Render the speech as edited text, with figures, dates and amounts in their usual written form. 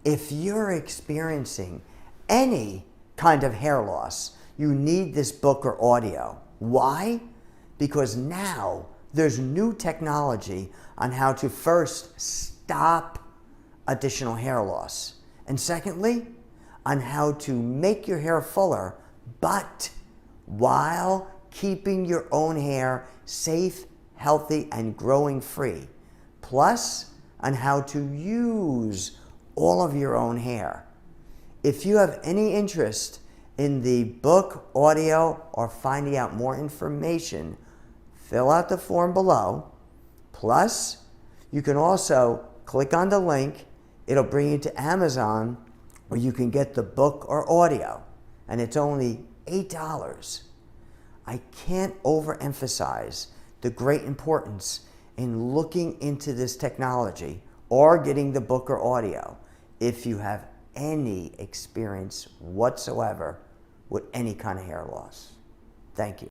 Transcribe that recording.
If you're experiencing any kind of hair loss, you need this book or audio. Why? Because now there's new technology on how to first stop additional hair loss, and secondly, on how to make your hair fuller, but while keeping your own hair safe, healthy, and growing free. Plus, on how to use all of your own hair. If you have any interest in the book, audio, or finding out more information, fill out the form below. Plus, you can also click on the link. It'll bring you to Amazon where you can get the book or audio, and it's only $8. I can't overemphasize the great importance in looking into this technology or getting the book or audio if you have any experience whatsoever with any kind of hair loss. Thank you.